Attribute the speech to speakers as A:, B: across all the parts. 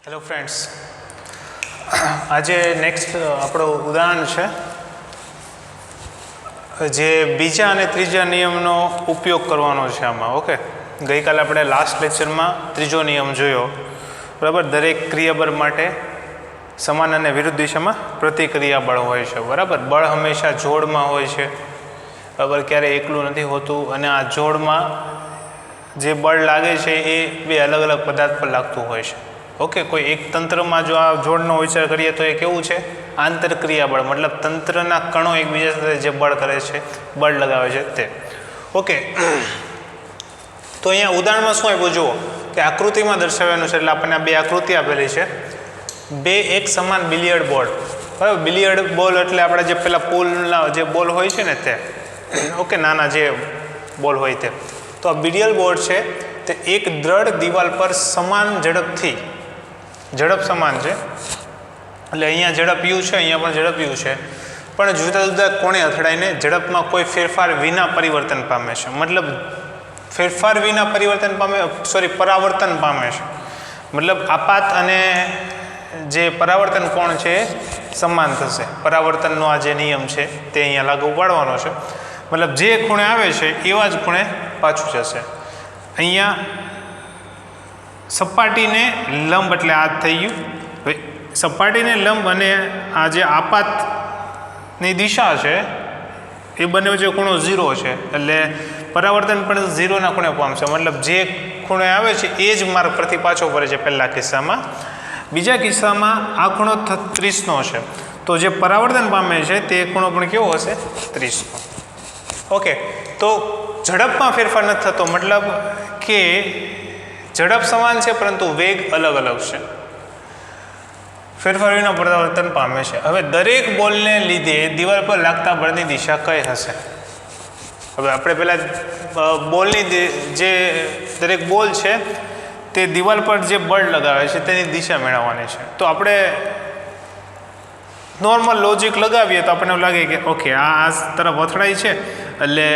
A: Hello friends, આજે next આપણો ઉદાહરણ છે જે બીજા અને ત્રીજા નિયમનો ઉપયોગ કરવાનો છે આમાં. ઓકે, ગઈકાલે આપણે લાસ્ટ લેક્ચરમાં ત્રીજો નિયમ જોયો, બરાબર. દરેક ક્રિયાબળ માટે સમાન અને વિરુદ્ધ દિશામાં પ્રતિક્રિયાબળ હોય છે, બરાબર. બળ હંમેશા જોડમાં હોય છે, બરાબર, ક્યારેય એકલું નથી હોતું. અને આ જોડમાં જે બળ લાગે છે એ બે અલગ અલગ પદાર્થ પર લાગતું હોય છે. ઓકે, કોઈ એક તંત્રમાં જો આ જોડનો વિચાર કરીએ તો એ કેવું છે? આંતરક્રિયા બળ, મતલબ તંત્રના કણો એકબીજા સાથે જે બળ કરે છે, બળ લગાવે છે તે. ઓકે, તો અહીંયા ઉદાહરણમાં શું આપ્યું જુઓ કે આકૃતિમાં દર્શાવ્યાનું છે. એટલે આપણને બે આકૃતિ આપેલી છે, બે એક સમાન બિલિયર્ડ બોલ, બરાબર. બિલિયર્ડ બોલ એટલે આપણે જે પેલા પૂલના જે બોલ હોય છે ને તે, ઓકે, નાના જે બોલ હોય તે. તો આ બિલિયર્ડ બોલ છે તે એક દ્રઢ દિવાલ પર સમાન ઝડપથી, ઝડપ સમાન છે એટલે અહીંયા ઝડપ યુ છે, અહીંયા પણ ઝડપ યુ છે, પણ જુદા જુદા કોણે અથડાઈને ઝડપમાં કોઈ ફેરફાર વિના પરિવર્તન પામે છે. મતલબ ફેરફાર વિના પરિવર્તન પામે, પરાવર્તન પામે છે. મતલબ આપાત અને જે પરાવર્તન કોણ છે એ સમાન થશે. પરાવર્તનનો આ જે નિયમ છે તે અહીંયા લાગુ પાડવાનો છે. મતલબ જે ખૂણે આવે છે એવા જ ખૂણે પાછું જશે. અહીંયા સપાટીને લંબ એટલે આ થઈ ગયું. સપાટીને લંબ અને આ જે આપાતની દિશા છે એ બંને વચ્ચે ખૂણો 0 છે, એટલે પરાવર્તન પણ 0ના ખૂણે પામશે. મતલબ જે ખૂણે આવે છે એ જ માર્ગ પરથી પાછો ફરે છે પહેલા કિસ્સામાં. બીજા કિસ્સામાં આ ખૂણો 30નો છે, તો જે પરાવર્તન પામે છે તે ખૂણો પણ કેવો હશે? 30નો. ઓકે, તો ઝડપમાં ફેરફાર નથી થતો, મતલબ કે ઝડપ સમાન છે પરંતુ વેગ અલગ અલગ છે. ફેરફાર વિના પરિવર્તન પામે છે. હવે દરેક બોલને લીધે દિવાલ પર લાગતા બળની દિશા કઈ હશે? હવે આપણે પહેલાં બોલની જે દરેક બોલ છે તે દિવાલ પર જે બળ લગાવે છે તેની દિશા મેળવવાની છે. તો આપણે નોર્મલ લોજિક લગાવીએ તો આપણને એવું લાગે કે ઓકે, આ તરફ અથડાય છે એટલે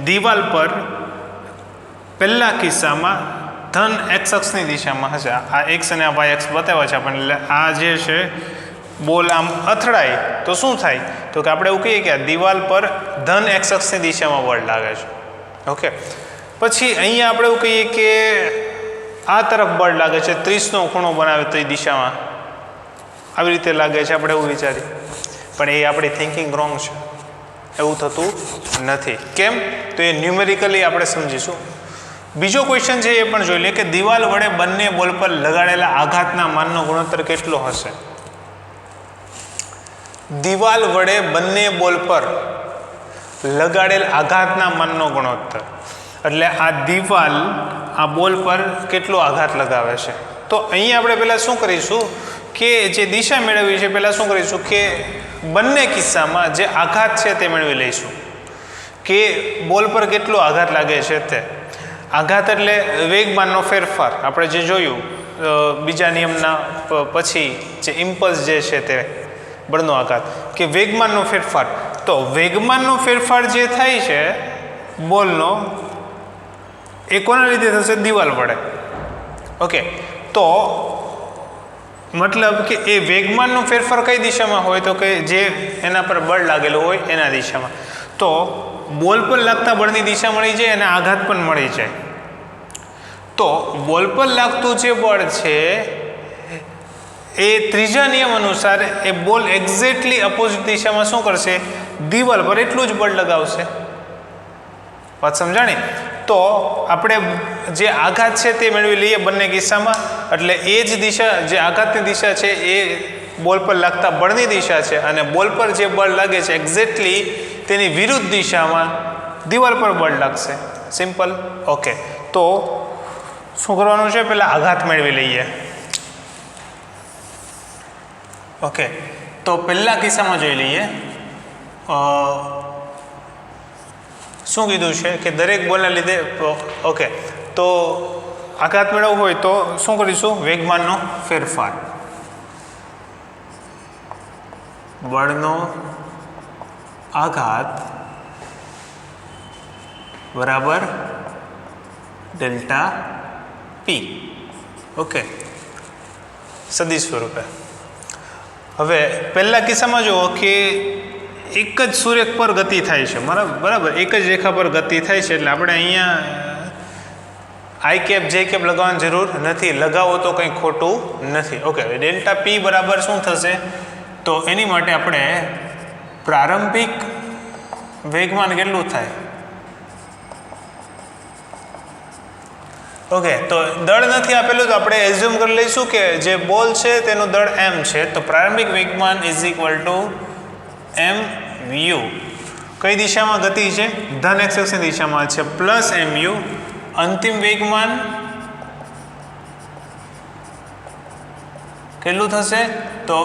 A: દિવાલ પર પહેલા કિસ્સામાં ધન એક્સ અક્ષની દિશામાં હશે. આ એક્સ અને આ વાય એક્સ બતાવ્યા છે આપણને. એટલે આ જે છે બોલ આમ અથડાય તો શું થાય? તો કે આપણે એવું કહીએ કે આ દિવાલ પર ધન એક્સ અક્ષની દિશામાં બળ લાગે છે. ઓકે, પછી અહીંયા આપણે એવું કહીએ કે આ તરફ બળ લાગે છે, 30નો ખૂણો બનાવે તો એ દિશામાં આવી રીતે લાગે છે, આપણે એવું વિચારીએ. પણ એ આપણી થિંકિંગ રોંગ છે, એવું થતું નથી. કેમ? તો એ ન્યુમેરિકલી આપણે સમજીશું. બીજો ક્વેશ્ચન છે એ પણ જોઈ લે કે દિવાલ વડે બંને બોલ પર લગાડેલા આઘાતના માનનો ગુણોત્તર કેટલો હશે? દિવાલ વડે બંને બોલ પર લગાડેલ આઘાતના માનનો ગુણોત્તર એટલે આ દિવાલ આ બોલ પર કેટલો આઘાત લગાવે છે. તો અહીંયા આપણે પહેલાં શું કરીશું કે જે દિશા મેળવવી છે પહેલાં શું કરીશું કે બંને કિસ્સામાં જે આઘાત છે તે મેળવી લઈશું કે બોલ પર કેટલો આઘાત લાગે છે તે. આઘાત એટલે વેગમાનનો ફેરફાર. આપણે જે જોયું બીજા નિયમના પછી જે ઇમ્પલ્સ જે છે તે બળનો આઘાત કે વેગમાનનો ફેરફાર. તો વેગમાનનો ફેરફાર જે થાય છે બોલનો એ કોના લીધે થશે? દિવાલ વડે. ઓકે, તો મતલબ કે એ વેગમાનનો ફેરફાર કઈ દિશામાં હોય? તો કે જે એના પર બળ લાગેલું હોય એના દિશામાં. તો બોલ પર લાગતા બળની દિશા મળી જાય અને આઘાત પણ મળી જાય. તો બોલ પર લાગતું જે બળ છે એ ત્રીજા નિયમ અનુસાર એ બોલ એક્ઝેક્ટલી અપોઝિટ દિશામાં શું કરશે? દિવાલ પર એટલું જ બળ લગાવશે. વાત સમજાણી? તો આપણે જે આઘાત છે તે મેળવી લઈએ બંને કિસ્સામાં. એટલે એ જ દિશા, જે આઘાતની દિશા છે એ બોલ પર લાગતા બળની દિશા છે, અને બોલ પર જે બળ લાગે છે એક્ઝેક્ટલી તેની વિરુદ્ધ દિશામાં દિવાલ પર બળ લાગશે. સિમ્પલ. ઓકે, તો શું કરવાનું છે? પહેલાં આઘાત મેળવી લઈએ. ઓકે, તો પહેલા કિસ્સામાં જોઈ લઈએ. શું કીધું છે કે દરેક બોલના લીધે. ઓકે, તો આઘાત મેળવવો હોય તો શું કરીશું? વેગમાનનો ફેરફાર, બળનો આઘાત બરાબર ડેલ્ટા પી. ઓકે, સદિશ સ્વરૂપે. હવે પહેલા કિસ્સામાં જુઓ કે એક જ સૂર્યક પર ગતિ થાય છે, બરાબર, એક જ રેખા પર ગતિ થાય છે, એટલે આપણે અહીંયા આઈ કેપ જે કેપ લગાવવાની જરૂર નથી, લગાવો તો કંઈ ખોટું નથી. ઓકે, ડેલ્ટા પી બરાબર શું થશે? તો એની માટે આપણે પ્રારંભિક વેગમાન કેટલું થાય? ઓકે, તો દળ નથી આપેલું તો આપણે એઝ્યુમ કરી લઈશું કે જે બોલ છે તેનું દળ m છે, તો પ્રારંભિક વેગમાન ઇઝ ઇક્વલ ટુ mu. કઈ દિશામાં ગતિ છે? ધન x અક્ષની દિશામાં છે, પ્લસ mu. અંતિમ વેગમાન કેટલું થશે? તો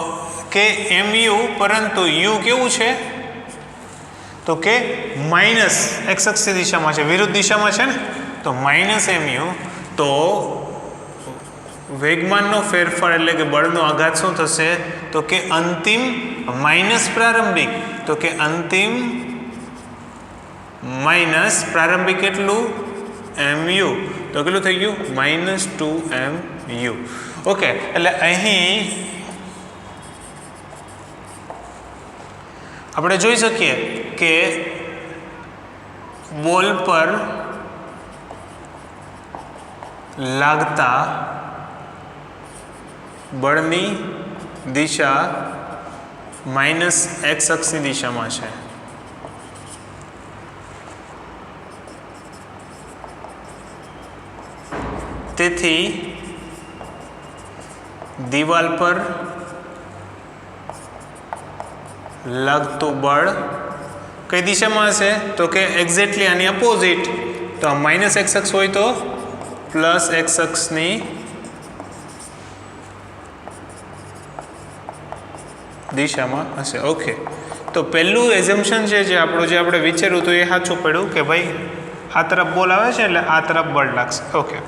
A: કે mu, પરંતુ u કેવું છે? તો કે માઇનસ x અક્ષની દિશામાં છે, વિરુદ્ધ દિશામાં છે ને, તો માઇનસ mu. તો વેગમાનનો ફેરફાર એટલે કે બળનો આઘાત શું થશે? તો કે અંતિમ માઇનસ પ્રારંભિક, તો કે અંતિમ માઇનસ પ્રારંભિક કેટલું? mu. તો કેટલું થઈ ગયું? -2mu. ઓકે, એટલે અહીં આપણે જોઈ શકીએ કે બોલ પર લાગતા બળની દિશા માઇનસ x અક્ષની દિશામાં છે. તેથી દિવાલ પર લાગતું બળ કઈ દિશામાં હશે? તો કે એક્ઝેક્ટલી આની અપોઝિટ. તો માઇનસ x અક્ષ હોય તો પ્લસ x અક્ષની દિશામાં હશે. ઓકે, તો પહેલું એઝમ્પશન છે જે આપણે વિચાર્યું હતું એ સાચું પડ્યું કે ભાઈ આ તરફ બોલ આવે છે એટલે આ તરફ બળ લાગશે. ઓકે,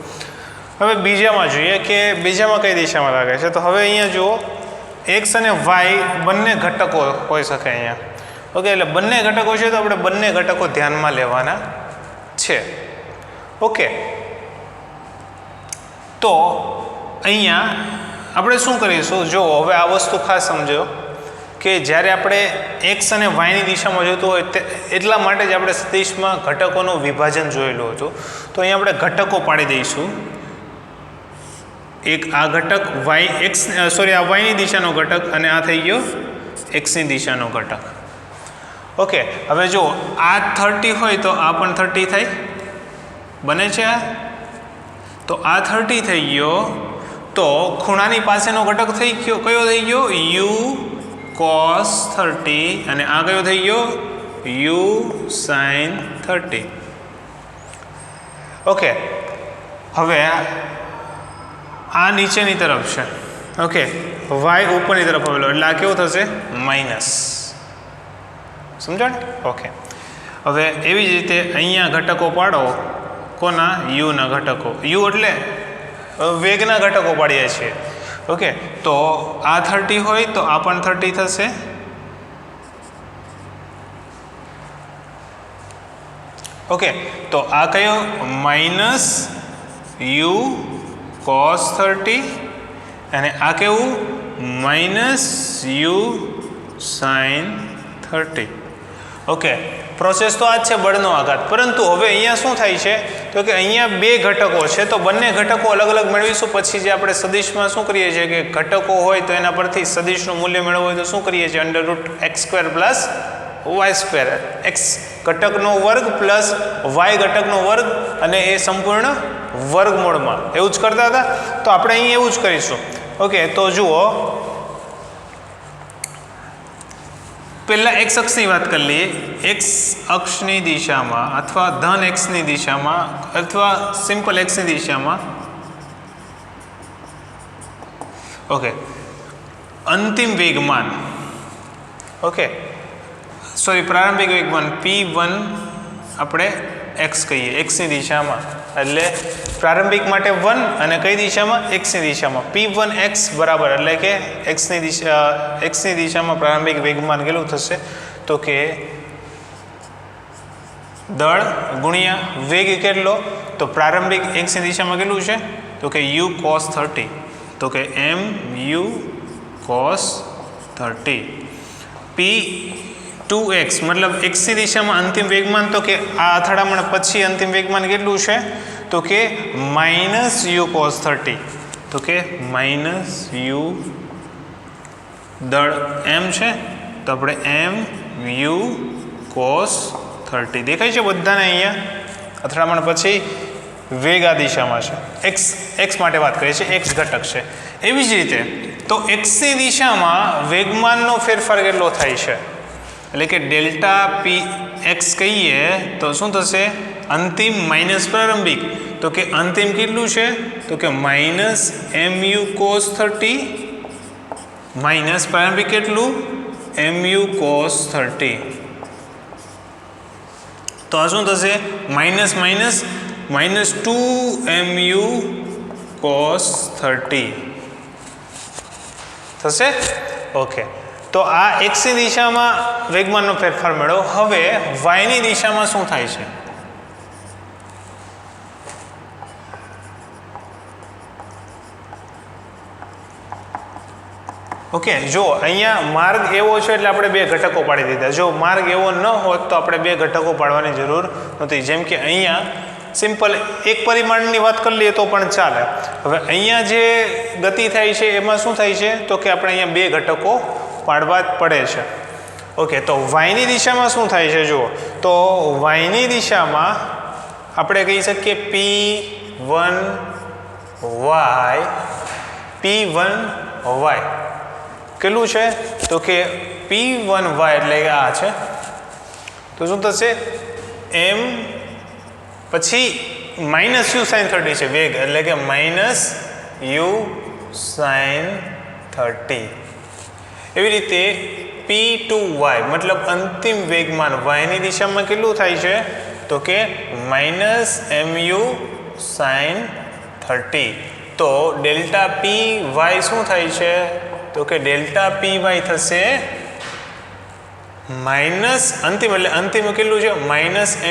A: હવે બીજામાં જોઈએ કે બીજામાં કઈ દિશામાં લાગે છે. તો હવે અહીંયા જુઓ, x અને y બંને ઘટકો હોઈ શકે અહીંયા. ઓકે, એટલે બંને ઘટકો છે તો આપણે બંને ઘટકો ધ્યાનમાં લેવાના છે. ઓકે, તો અહીંયા આપણે શું કરીશું? જો હવે આ વસ્તુ ખાસ સમજો કે જ્યારે આપણે x અને y ની દિશામાં જોતું હોય એટલા માટે જ આપણે સદિશમાં ઘટકોનું વિભાજન જોયેલું હતું. તો અહીંયા આપણે ઘટકો પાડી દઈશું. એક આ ઘટક આ y ની દિશાનો ઘટક અને આ થઈ ગયો x ની દિશાનો ઘટક. ઓકે, હવે જો આ 30 હોય તો આ પણ 30 થાય, બને છે આ? તો આ 30 થઈ ગયો, તો ખૂણાની પાસેનો ઘટક થઈ ગયો, કયો થઈ ગયો? u cos 30, અને આ કયો થઈ ગયો? u sin 30. ઓકે, હવે આ નીચેની તરફ છે. ઓકે, y ઉપરની તરફ આવેલો એટલે આ કેવું થશે? માઇનસ. સમજણ? ઓકે, હવે એવી જ રીતે અહીંયા ઘટકો પાડો. કોના? u ના ઘટકો. u એટલે વેગના ઘટકો પાડીએ છીએ. ઓકે, તો આ 30 હોય તો આ પણ 30 થશે. ઓકે, તો આ કયો? માઇનસ u cos 30, અને આ કેવું? Minus u sin 30. Okay, process તો આ જ છે બળનો આઘાત, પરંતુ હવે અહીંયા શું થાય છે? તો કે અહીંયા બે ઘટકો છે, તો બંને ઘટકો અલગ અલગ મેળવીશું. પછી જે આપણે સદિશમાં શું કરીએ છીએ કે ઘટકો હોય તો એના પરથી સદિશનું મૂલ્ય મેળવવું હોય તો શું કરીએ છીએ? √x² plus y². x ઘટકનો વર્ગ પ્લસ y ઘટકનો વર્ગ, અને એ સંપૂર્ણ વર્ગમૂળમાં. એવું જ કરતા હતા, તો આપણે અહીં એવું જ કરીશું. ઓકે, તો જુઓ, પહેલા x અક્ષની વાત કરી લઈએ. x અક્ષની દિશામાં અથવા ધન x ની દિશામાં અથવા સિમ્પલ x ની દિશામાં. ઓકે, અંતિમ વેગમાન, ઓકે પ્રારંભિક વેગમાન p1 આપણે x કહીએ, x ની દિશામાં. એટલે પ્રારંભિક માટે 1 અને કઈ દિશામાં? x ની દિશામાં. p1x બરાબર, એટલે કે x ની દિશામાં પ્રારંભિક વેગમાન કેટલું થશે? તો કે દળ ગુણ્યા વેગ કેટલો? તો પ્રારંભિક x ની દિશામાં કેટલું છે? તો કે u cos 30. તો કે mu cos 30 p2x मतलब x ની દિશામાં અંતિમ વેગમાન તો કે આ અથડામણ પછી અંતિમ વેગમાન કેટલું છે તો કે -u cos 30 તો કે -u દળ m છે તો આપણે mu cos 30 દેખાય છે બધાને અહીંયા અથડામણ પછી વેગ આ દિશામાં છે x માટે વાત કરીએ છીએ x ઘટક છે એવી જ રીતે તો x ની દિશામાં વેગમાનનો ફેરફાર કેટલો થાય છે એટલે કે ડેલ્ટા પી એક્સ કહીએ તો શું થશે અંતિમ માઇનસ પ્રારંભિક તો કે અંતિમ કેટલું છે તો કે -mu cos 30 માઇનસ પ્રારંભિક કેટલું mu cos 30 તો આ શું થશે -2mu cos 30 થશે ઓકે તો આ x ની દિશામાં વેગમાનનો ફેરફાર મેળવો હવે y ની દિશામાં શું થાય છે ઓકે જો અહીંયા માર્ગ એવો છે એટલે આપણે બે ઘટકો પાડી દીધા જો માર્ગ એવો ન હોત તો આપણે બે ઘટકો પાડવાની જરૂર નથી જેમ કે અહીંયા સિમ્પલ એક પરિમાણની વાત કરી લઈએ તો પણ ચાલે હવે અહીંયા જે ગતિ થાય છે એમાં શું થાય છે તો કે આપણે અહીંયા બે ઘટકો પાડવા જ પડે છે ઓકે તો y ની દિશામાં શું થાય છે જુઓ તો y ની દિશામાં આપણે કહી શકીએ p1y કેટલું છે તો કે p1y એટલે કે આ છે તો શું થશે m પછી -u sin 30 છે વેગ એટલે કે -u sin 30 એવી રીતે p2y મતલબ અંતિમ વેગમાન y ની દિશામાં કેટલું થાય છે તો કે -mu sin 30 તો ડેલ્ટા py શું થાય છે તો કે ડેલ્ટા py થશે માઇનસ અંતિમ એટલે અંતિમ કેટલું છે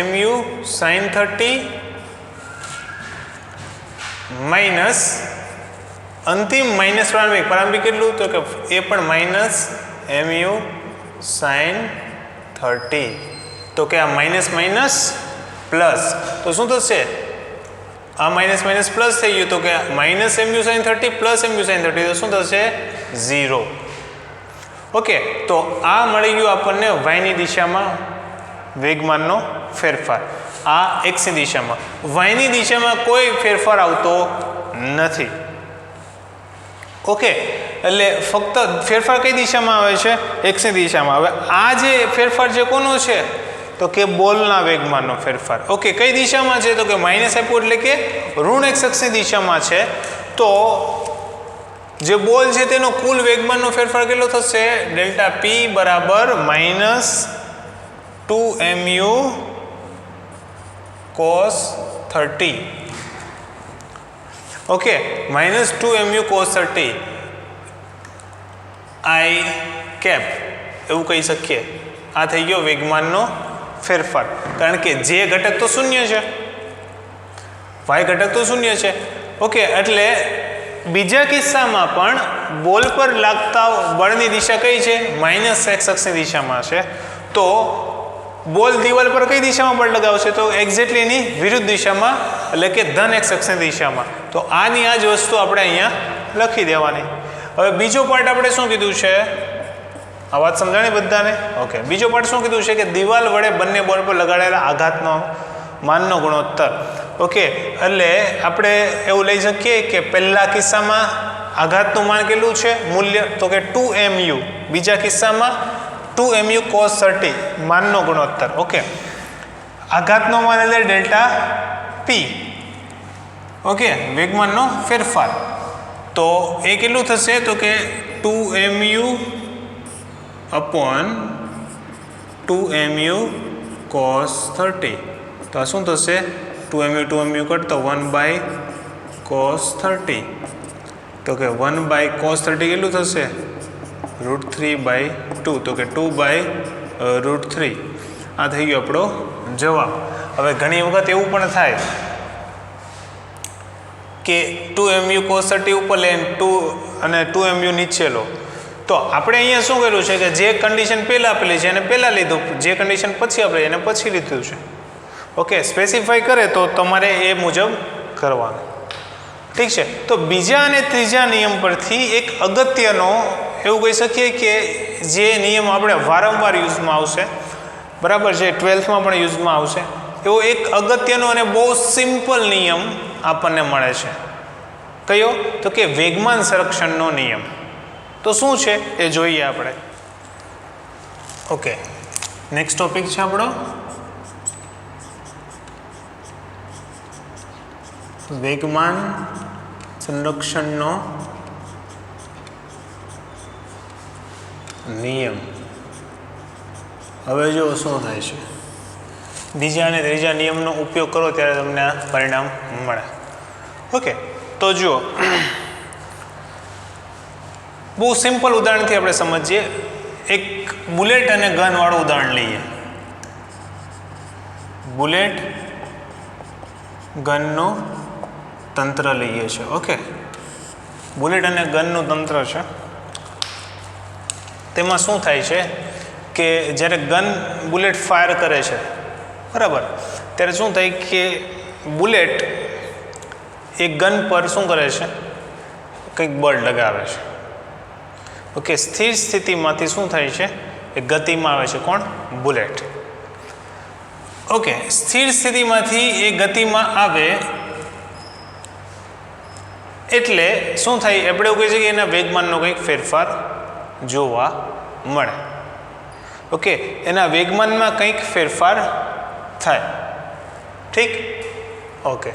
A: -mu sin 30 માઇનસ અંતિમ માઇનસ પ્રારંભિક કેટલું તો કે એ પણ -mu sin 30 તો કે આ માઇનસ પ્લસ તો શું થશે આ માઇનસ પ્લસ થઈ ગયું તો કે -mu sin 30 plus mu sin 30 તો શું થશે 0 ઓકે તો આ મળી ગયું આપણને y ની દિશામાં વેગમાનનો ફેરફાર આ x ની દિશામાં y ની દિશામાં કોઈ ફેરફાર આવતો નથી ઓકે એટલે ફક્ત ફેરફાર કઈ દિશામાં આવે છે x ની દિશામાં હવે આ જે ફેરફાર જે કોનો છે તો કે બોલના વેગમાનનો ફેરફાર ઓકે કઈ દિશામાં છે તો કે માઇનસ આપ્યું એટલે કે ઋણ x અક્ષની દિશામાં છે તો જે બોલ છે તેનો કુલ વેગમાનનો ફેરફાર કેટલો થશે ડેલ્ટા p બરાબર -2mu cos 30 okay -2mu cos 30 i cap એવું કહી શકીએ આ થઈ ગયો વેગમાનનો ફેરફાર કારણ કે જે ઘટક તો શૂન્ય છે y ઘટક તો શૂન્ય છે ઓકે એટલે બીજા કિસ્સામાં પણ બોલ પર લાગતા બળની દિશા કઈ છે -x અક્ષની દિશામાં છે તો બોલ દિવાલ પર કઈ દિશામાં બળ લગાવશે તો એક્ઝેક્ટલી એની વિરુદ્ધ દિશામાં એટલે કે ધન x અક્ષની દિશામાં તો આની આ જ વસ્તુ આપણે અહીંયા લખી દેવાની હવે બીજો પાર્ટ આપણે શું કીધું છે આ વાત સમજાણી બધાને ઓકે બીજો પાર્ટ શું કીધું છે કે દિવાલ વડે બંને બોલ પર લગાડેલા આઘાતનો માનનો ગુણોત્તર ઓકે એટલે આપણે એવું લઈ શકીએ કે પહેલા કિસ્સામાં આઘાતનું માન કેટલું છે મૂલ્ય તો કે 2mu બીજા કિસ્સામાં 2mu cos 30 માનનો ગુણોત્તર ઓકે આઘાતનો માન એટલે ડેલ્ટા p ઓકે વેગમાનનો ફેરફાર તો એ કેટલું થશે તો કે 2mu upon 2mu cos 30 તો આ શું થશે 2mu કરતો 1/cos 30 તો કે 1/cos 30 કેટલું થશે √3/2 તો કે 2/√3 આ થઈ ગયો આપણો જવાબ હવે ઘણી વખત એવું પણ થાય કે 2mu cos 30 ઉપર લે અને 2mu નીચે લો, તો આપણે અહીંયા શું કર્યું છે કે જે કન્ડિશન પહેલાં આપેલી છે એને પહેલાં લીધું, જે કન્ડિશન પછી આપેલી એને પછી લીધું છે. ઓકે, સ્પેસિફાઈ કરે તો તમારે એ મુજબ કરવાનું. ઠીક છે. તો બીજા અને ત્રીજા નિયમ પરથી એક અગત્યનો એવું કહી શકીએ કે જે નિયમ આપણે વારંવાર યુઝમાં આવશે, બરાબર છે, 12થમાં પણ યુઝમાં આવશે, એવો એક અગત્યનો અને બહુ સિમ્પલ નિયમ આપણને મળે છે. કયો? તો કે વેગમાન સંરક્ષણનો નિયમ. તો શું છે એ જોઈએ આપણે. ઓકે, નેક્સ્ટ ટોપિક છે આપણો વેગમાન સંરક્ષણનો નિયમ. હવે જો શું થાય છે, બીજા અને ત્રીજા નિયમનો ઉપયોગ કરો ત્યારે તમને આ પરિણામ મળે. ઓકે, તો જુઓ, બહુ સિમ્પલ ઉદાહરણથી આપણે સમજીએ. એક બુલેટ અને ગનવાળું ઉદાહરણ લઈએ. બુલેટ ગનનું તંત્ર લઈએ છીએ. ઓકે, બુલેટ અને ગનનું તંત્ર છે. તેમાં શું થાય છે કે જ્યારે ગન બુલેટ ફાયર કરે છે, બરાબર, ત્યારે શું થાય કે બુલેટ એ ગન પર શું કરે છે, કંઈક બળ લગાવે છે. ઓકે, સ્થિર સ્થિતિમાંથી શું થાય છે, એ ગતિમાં આવે છે. કોણ? બુલેટ. ઓકે, સ્થિર સ્થિતિમાંથી એ ગતિમાં આવે એટલે શું થાય, આપણે એવું કહીએ છીએ કે એના વેગમાનનો કંઈક ફેરફાર જોવા મળે. ઓકે, એના વેગમાનમાં કંઈક ફેરફાર થાય. ઠીક. ઓકે,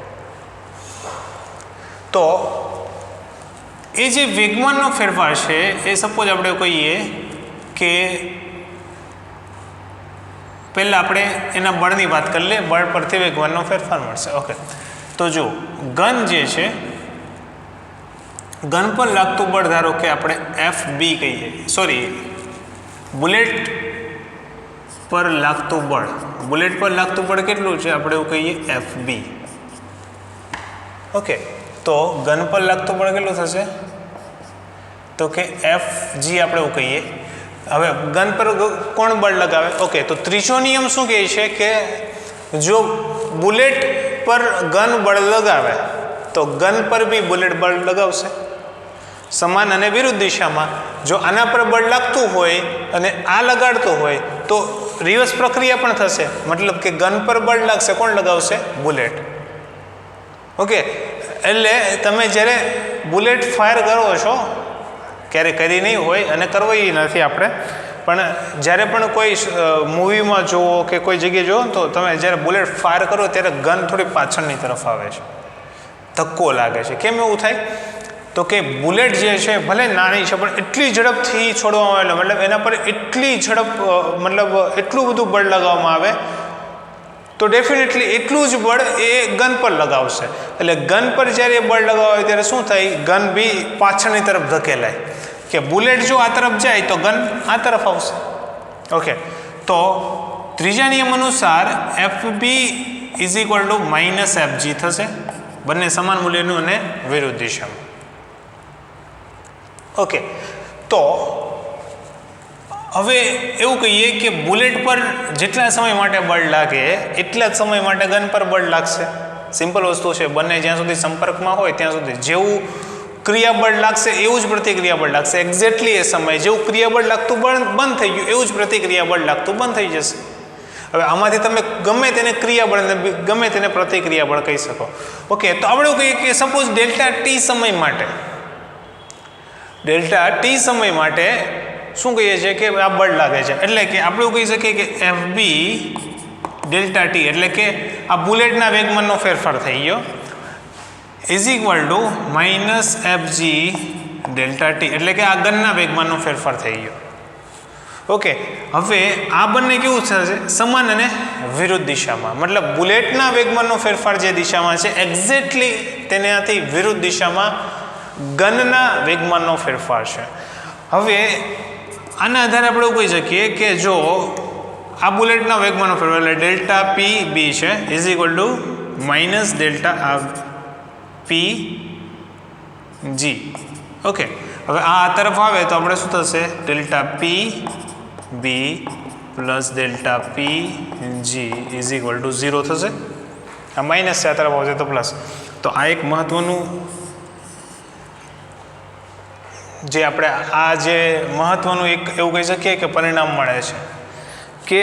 A: તો એ જે વેગમાનનો ફેરફાર છે એ સપોઝ આપણે કહીએ કે પહેલાં આપણે એના બળની વાત કરી લઈએ, બળ પરથી વેગમાનનો ફેરફાર મળશે. ઓકે, તો જો ગન જે છે, ગન પર લાગતું બળ ધારો કે આપણે FB કહીએ, સોરી, બુલેટ પર લાગતું બળ, બુલેટ પર લાગતું બળ કેટલું છે, આપણે એવું કહીએ FB. ઓકે, તો ગન પર લાગતું બળ કેટલું થશે, તો કે FG આપણે એવું કહીએ. હવે ગન પર કોણ બળ લગાવે? ઓકે, તો ત્રીજો નિયમ શું કહે છે કે જો બુલેટ પર ગન બળ લગાવે તો ગન પર બી બુલેટ બળ લગાવશે, સમાન અને વિરુદ્ધ દિશામાં. જો આના પર બળ લાગતું હોય અને આ લગાડતો હોય તો રિવર્સ પ્રક્રિયા પણ થશે, મતલબ કે ગન પર બળ લાગશે, કોણ લગાવશે? બુલેટ. ઓકે, એટલે તમે જ્યારે બુલેટ ફાયર કરો છો, ક્યારે કરી નહીં હોય અને કરવી નથી આપણે, પણ જ્યારે પણ કોઈ મૂવીમાં જુઓ કે કોઈ જગ્યાએ જુઓ તો તમે જ્યારે બુલેટ ફાયર કરો ત્યારે ગન થોડી પાછળની તરફ આવે છે, ધક્કો લાગે છે. કેમ એવું થાય? તો કે બુલેટ જે છે ભલે નાની છે પણ એટલી ઝડપથી છોડવામાં આવે, મતલબ એના પર એટલી ઝડપ, મતલબ એટલું બધું બળ લગાવવામાં આવે તો ડેફિનેટલી એટલું જ બળ એ ગન પર લગાવશે. એટલે ગન પર જ્યારે બળ લગાવે ત્યારે શું થાય, ગન બી પાછળની તરફ ધકેલાય, કે બુલેટ જો આ તરફ જાય તો ગન આ તરફ આવશે. ઓકે, તો ત્રીજા નિયમ અનુસાર FB is equal two -FG થશે, બંને સમાન મૂલ્યનું અને વિરુદ્ધ દિશામાં. ઓકે, તો હવે એવું કહીએ કે બુલેટ પર જેટલા સમય માટે બળ લાગે એટલા જ સમય માટે ગન પર બળ લાગશે. સિમ્પલ વસ્તુ છે, બંને જ્યાં સુધી સંપર્કમાં હોય ત્યાં સુધી જેવું ક્રિયાબળ લાગશે એવું જ પ્રતિક્રિયાબળ લાગશે. એક્ઝેક્ટલી એ સમયે જેવું ક્રિયાબળ લાગતું બંધ થઈ ગયું એવું જ પ્રતિક્રિયાબળ લાગતું બંધ થઈ જશે. હવે આમાંથી તમે ગમે તેને ક્રિયાબળ અને ગમે તેને પ્રતિક્રિયાબળ કહી શકો. ઓકે, તો આપણે એવું કહીએ કે સપોઝ ડેલ્ટા ટી સમય માટે શું કહીએ છીએ કે આ બળ લાગે છે, એટલે કે આપણે એવું કહી શકીએ કે FB ડેલ્ટા ટી, એટલે કે આ બુલેટના વેગમાનનો ફેરફાર થઈ ગયો, is equal two -FG delta T, એટલે કે આ ગનના વેગમાનનો ફેરફાર થઈ ગયો. ઓકે, હવે આ બંને કેવું થશે, સમાન અને વિરુદ્ધ દિશામાં, મતલબ બુલેટના વેગમાનનો ફેરફાર જે દિશામાં છે એક્ઝેક્ટલી તેનાથી વિરુદ્ધ દિશામાં ગનના વેગમાનનો ફેરફાર છે. હવે આના આધારે આપણે એવું કહી શકીએ કે જો આ બુલેટના વેગમાનનો ફેરફાર એટલે ડેલ્ટા PB છે is equal to -delta P G. Okay, હવે આ તરફ આવે તો આપણે શું થશે? Delta P B plus delta P G is equal to 0 થશે. આ માઇનસ છે, આ તરફ આવશે તો પ્લસ. તો આ એક મહત્વનું જે આપણે આ જે મહત્વનું એક એવું કહી શકીએ કે પરિણામ મળે છે કે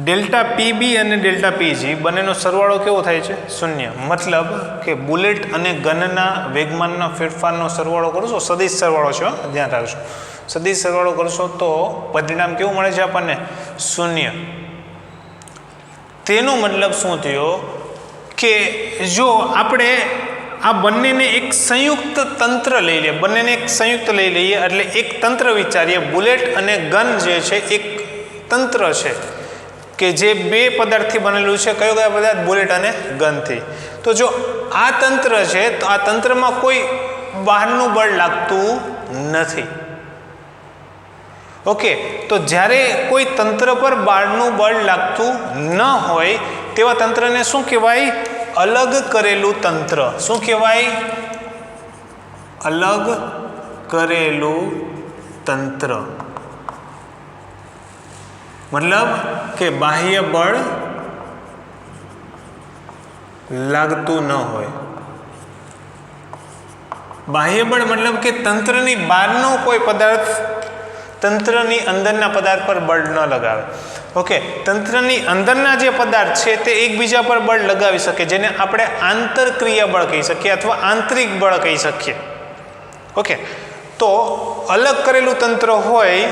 A: ડેલ્ટા પીબી અને ડેલ્ટા પીજી બંનેનો સરવાળો કેવો થાય છે? 0. મતલબ કે બુલેટ અને ગનના વેગમાનના ફેરફારનો સરવાળો કરશો, સદિશ સરવાળો છે, ધ્યાન રાખજો, સદિશ સરવાળો કરશો તો પરિણામ કેવું મળે છે આપણને? 0. તેનો મતલબ શું થયો કે જો આપણે આ બંનેને એક સંયુક્ત તંત્ર લઈ લઈએ, બંનેને એક સંયુક્ત લઈ લઈએ એટલે એક તંત્ર વિચારીએ. બુલેટ અને ગન જે છે એક તંત્ર છે કે જે બે પદાર્થથી બનેલું છે. કયો કયો પદાર્થ? બુલેટ અને ગનથી. તો જો આ તંત્ર છે તો આ તંત્રમાં કોઈ બહારનું બળ લાગતું નથી. ઓકે, તો જ્યારે કોઈ તંત્ર પર બહારનું બળ લાગતું ન હોય તેવા તંત્રને શું કહેવાય? અલગ કરેલું તંત્ર. શું કહેવાય? અલગ કરેલું તંત્ર. મતલબ કે બાહ્ય બળ લાગતું ન હોય. બાહ્ય બળ મતલબ કે તંત્રની બહારનો કોઈ પદાર્થ તંત્રની અંદરના પદાર્થ પર બળ ન લગાવે. ઓકે, તંત્રની અંદરના જે પદાર્થ છે તે એકબીજા પર બળ લગાવી શકે, જેને આપણે આંતરક્રિયા બળ કહી શકીએ અથવા આંતરિક બળ કહી શકીએ. ઓકે, તો અલગ કરેલું તંત્ર હોય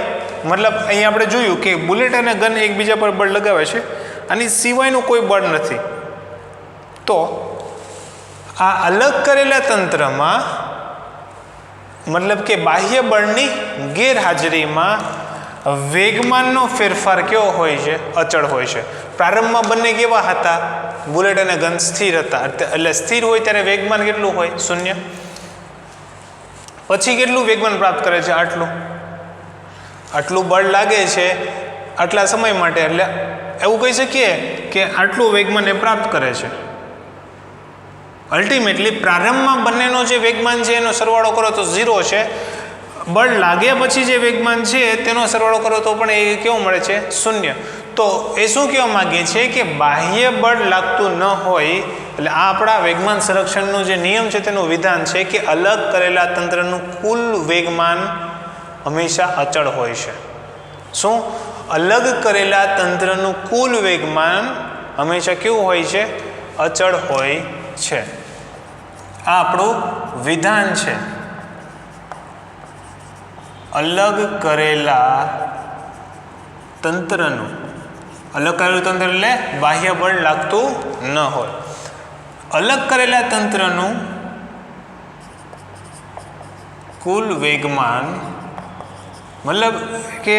A: મતલબ અહીં આપણે જોયું કે બુલેટ અને ગન એકબીજા પર બળ લગાવે છે, આની સિવાયનું કોઈ બળ નથી. તો આ અલગ કરેલા તંત્રમાં મતલબ કે બાહ્ય બળની ગેરહાજરીમાં વેગમાનનો ફેરફાર કેવો હોય છે? અચળ હોય છે. પ્રારંભમાં બંને કેવા હતા? બુલેટ અને ગન સ્થિર હતા. એટલે સ્થિર હોય ત્યારે વેગમાન કેટલું હોય? 0. પછી કેટલું વેગમાન પ્રાપ્ત કરે છે? આટલું બળ લાગે છે આટલા સમય માટે, એટલે એવું કહી શકીએ કે આટલું વેગમાન એ પ્રાપ્ત કરે છે. અલ્ટિમેટલી પ્રારંભમાં બંનેનો જે વેગમાન છે એનો સરવાળો કરો તો 0 છે. બળ લાગ્યા પછી જે વેગમાન છે તેનો સરવાળો કરો તો પણ એ કેવું મળે છે? 0. તો એ શું કહેવા માગીએ છીએ કે બાહ્ય બળ લાગતું ન હોય એટલે આ આપણા વેગમાન સંરક્ષણનો જે નિયમ છે તેનું વિધાન છે કે અલગ કરેલા તંત્રનું કુલ વેગમાન હંમેશા અચળ હોય છે. શું? અલગ કરેલા તંત્રનું કુલ વેગમાન હંમેશા કેવું હોય છે? અચળ હોય છે. આ આપણું વિધાન છે. અલગ કરેલા તંત્રનું, અલગ કરેલું તંત્ર એટલે બાહ્ય બળ લાગતું ન હોય. અલગ કરેલા તંત્રનું કુલ વેગમાન મતલબ કે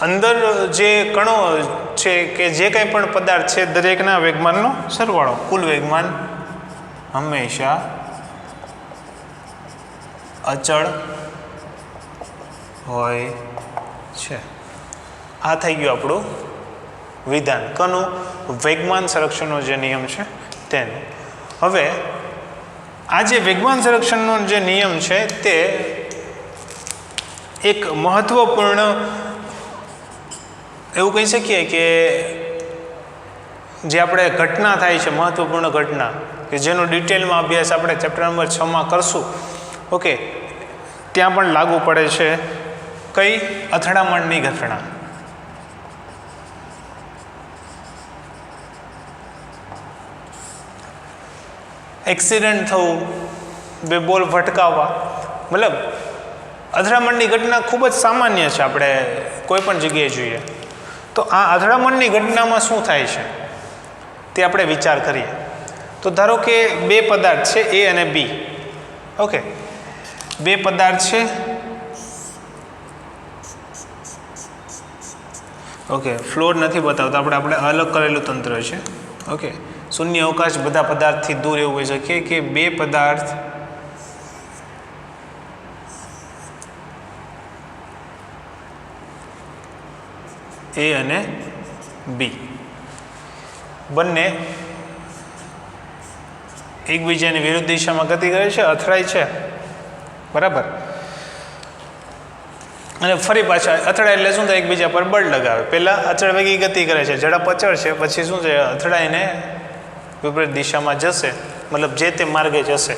A: અંદર જે કણો છે કે જે કંઈ પણ પદાર્થ છે દરેકના વેગમાનનો સરવાળો, કુલ વેગમાન હંમેશા અચળ હોય છે. આ થઈ ગયું આપણું વિધાન. કનું? વેગમાન સંરક્ષણનો જે નિયમ છે તેનું. હવે આ જે વેગમાન સંરક્ષણનો જે નિયમ છે તે એક મહત્વપૂર્ણ એવું કહી શકીએ કે જે આપણે ઘટના થાય છે, મહત્વપૂર્ણ ઘટના કે જેનો ડિટેલમાં અભ્યાસ આપણે ચેપ્ટર નંબર 6 કરશું. ઓકે, ત્યાં પણ લાગુ પડે છે. કઈ? અથડામણની ઘટના. એક્સિડન્ટ થવું, બે બોલ ભટકાવવા, મતલબ અથડામણની ઘટના ખૂબ જ સામાન્ય છે. આપણે કોઈ પણ જગ્યાએ જોઈએ તો આ અથડામણની ઘટનામાં શું થાય છે તે આપણે વિચાર કરીએ. તો ધારો કે બે પદાર્થ છે એ અને બી. ઓકે, બે પદાર્થ છે. ઓકે, ફ્લોર નથી બતાવતા, આપણે અલગ કરેલું તંત્ર છે. ઓકે, શૂન્ય અવકાશ બધા પદાર્થથી દૂર એવું કહી શકીએ કે બે પદાર્થ એ અને બી બંને એકબીજાની વિરુદ્ધ દિશામાં ગતિ કરે છે, અથડાય છે, બરાબર, અને ફરી પાછા અથડાય એટલે શું થાય, એકબીજા પર બળ લગાવે. પહેલાં અચળ વેગી ગતિ કરે છે, ઝડપ અચળ છે, પછી શું છે, અથડાઈને વિપરીત દિશામાં જશે, મતલબ જે તે માર્ગે જશે.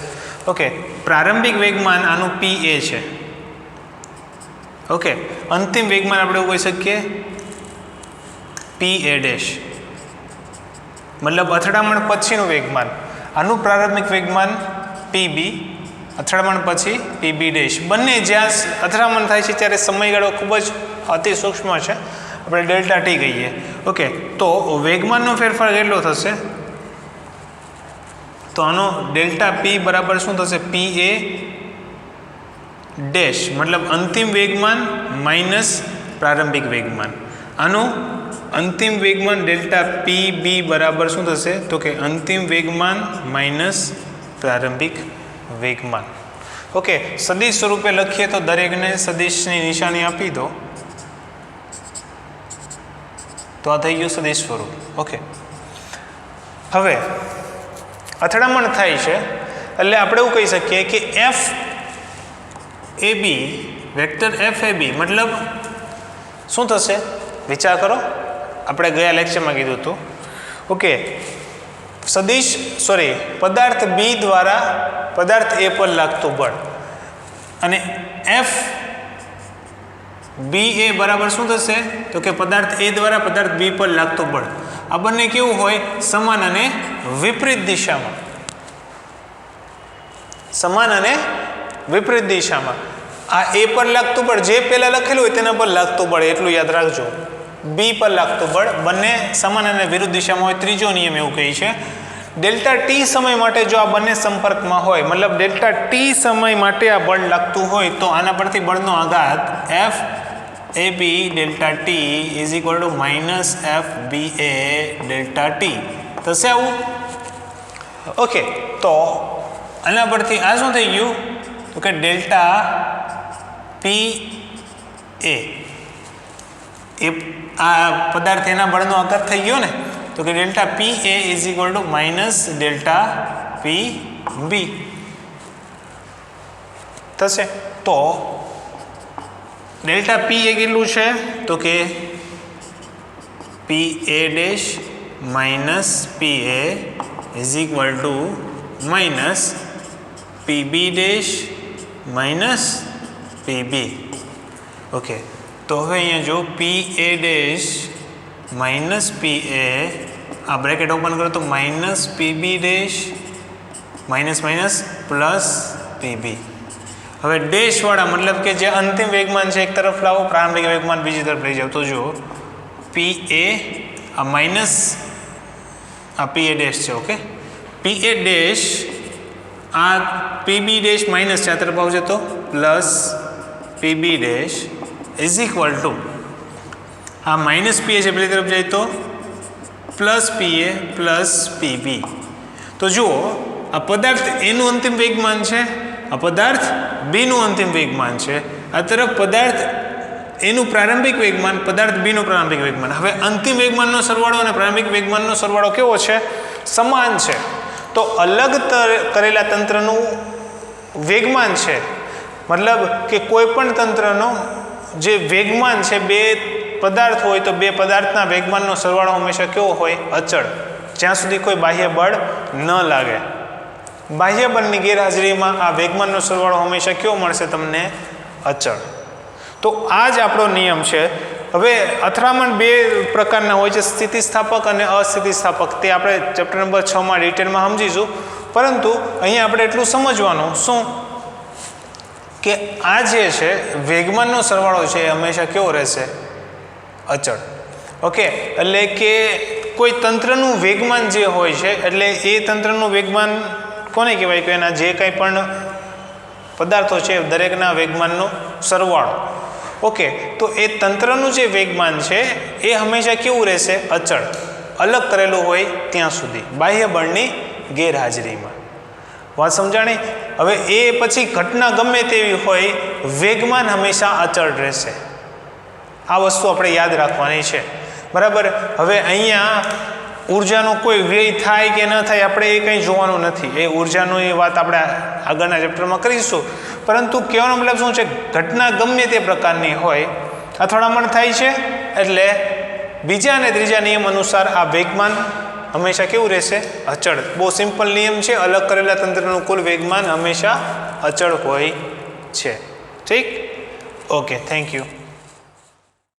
A: ઓકે, પ્રારંભિક વેગમાન આનું PA છે. ઓકે, અંતિમ વેગમાન આપણે એવું કહી શકીએ PA', મતલબ અથડામણ પછીનું વેગમાન. આનું પ્રારંભિક વેગમાન PB, અથડામણ પછી PB'. બંને જ્યાં અથડામણ થાય છે ત્યારે સમયગાળો ખૂબ જ અતિ સૂક્ષ્મ છે, આપણે ડેલ્ટા ટી કહીએ. ઓકે, તો વેગમાનનો ફેરફાર કેટલો થશે, તો આનો ડેલ્ટા P બરાબર શું થશે, PA', મતલબ અંતિમ વેગમાન માઇનસ પ્રારંભિક વેગમાન. આનું અંતિમ વેગમાન ડેલ્ટા PB બરાબર શું થશે, તો કે અંતિમ વેગમાન માઇનસ પ્રારંભિક વેગમાન. ઓકે, સદિશ સ્વરૂપે લખીએ તો દરેકને સદિશની નિશાની આપી દો, તો આ થઈ ગયું સદિશ સ્વરૂપ. ઓકે, હવે અથડામણ થાય છે એટલે આપણે એવું કહી શકીએ કે FAB, વેક્ટર FAB મતલબ શું થશે, વિચાર કરો, આપણે ગયા લેક્ચરમાં કીધું હતું. ઓકે, પદાર્થ B દ્વારા પદાર્થ A પર લાગતું બળ અને FBA બરાબર શું થશે, તો કે પદાર્થ A દ્વારા પદાર્થ B પર લાગતું બળ. આ બંને કેવું હોય, સમાન અને વિપરીત દિશામાં, સમાન અને વિપરીત દિશામાં. આ A પર લાગતું બળ જે પહેલાં લખેલું હોય તેના પર લાગતું બળ, એટલું યાદ રાખજો. B પર લાગતું બળ બંને સમાન અને વિરુદ્ધ દિશામાં હોય. ત્રીજો નિયમ એવું કહે છે ડેલ્ટા ટી સમય માટે જો આ બંને સંપર્કમાં હોય, મતલબ ડેલ્ટા ટી સમય માટે આ બળ લાગતું હોય, તો આના પરથી બળનો આઘાત FAB delta T is equal two minus FBA delta T થશે આવું. ઓકે, તો આના પરથી આ શું થઈ ગયું, તો કે ડેલ્ટા PA એ આ પદાર્થ એના બળનો આઘાત થઈ ગયો ને, તો કે delta PA is equal two minus delta PB થશે. તો ડેલ્ટા PA કેટલું છે, તો કે PA' minus PA is equal two minus PB' minus PB. Okay, તો હવે અહીંયા જો PA' માઇનસ PA, આ બ્રેકેટ ઓપન કરો તો minus PB' minus minus plus PB. હવે ડેશવાળા મતલબ કે જે અંતિમ વેગમાન છે એક તરફ લાવો, પ્રારંભિક વેગમાન બીજી તરફ લઈ જાઓ. તો જો PA આ માઇનસ આ PA' છે. ઓકે, PA' આ PB' માઇનસ છે, આ તરફ આવશે તો plus PB' is equal two આ માઇનસ PA છે પેલી તરફ જાય તો પ્લસ PA પ્લસ PB. તો જુઓ આ પદાર્થ એનું અંતિમ વેગમાન છે, આ પદાર્થ બીનું અંતિમ વેગમાન છે, આ તરફ પદાર્થ એનું પ્રારંભિક વેગમાન, પદાર્થ બીનું પ્રારંભિક વેગમાન. હવે અંતિમ વેગમાનનો સરવાળો અને પ્રારંભિક વેગમાનનો સરવાળો કેવો છે, સમાન છે. તો અલગ કરેલા તંત્રનું વેગમાન છે, મતલબ કે કોઈ પણ તંત્રનો જે વેગમાન છે, બે પદાર્થ હોય તો બે પદાર્થના વેગમાનનો સરવાળો હંમેશા કેવો હોય, અચળ, જ્યાં સુધી કોઈ બાહ્ય બળ ન લાગે. બાહ્ય બળની ગેરહાજરીમાં આ વેગમાનનો સરવાળો હંમેશા કેવો મળશે તમને, અચળ. તો આ જ આપણો નિયમ છે. હવે અથડામણ બે પ્રકારના હોય છે, સ્થિતિસ્થાપક અને અસ્થિતિસ્થાપક. તે આપણે ચેપ્ટર નંબર 6 ડિટેલમાં સમજીશું. પરંતુ અહીંયા આપણે એટલું સમજવાનું શું કે આ જે છે વેગમાનનો સરવાળો છે એ હંમેશા કેવો રહેશે, અચળ. ઓકે, એટલે કે કોઈ તંત્રનું વેગમાન જે હોય છે, એટલે એ તંત્રનું વેગમાન કોને કહેવાય કે એના જે કંઈ પણ પદાર્થો છે દરેકના વેગમાનનો સરવાળો. ઓકે, તો એ તંત્રનું જે વેગમાન છે એ હંમેશા કેવું રહેશે, અચળ, અલગ કરેલું હોય ત્યાં સુધી, બાહ્ય બળની ગેરહાજરીમાં. વાત સમજાણી? હવે એ પછી ઘટના ગમે તેવી હોય, વેગમાન હંમેશા અચળ રહેશે. આ વસ્તુ આપણે યાદ રાખવાની છે, બરાબર. હવે અહીંયા ઉર્જાનો કોઈ વ્યય થાય કે ન થાય આપણે એ કંઈ જોવાનું નથી. એ ઉર્જાની વાત આપણે આગળના ચેપ્ટરમાં કરીશું. પરંતુ કહેવાનો મતલબ શું છે, ઘટના ગમે તે પ્રકારની હોય, અથડામણ થાય છે એટલે બીજા અને ત્રીજા નિયમ અનુસાર આ વેગમાન હંમેશા કેવું રહેશે? અચળ. બહુ સિમ્પલ નિયમ છે. અલગ કરેલા તંત્રનું કુલ વેગમાન હંમેશા અચળ હોય છે. ઠીક? Okay, thank you.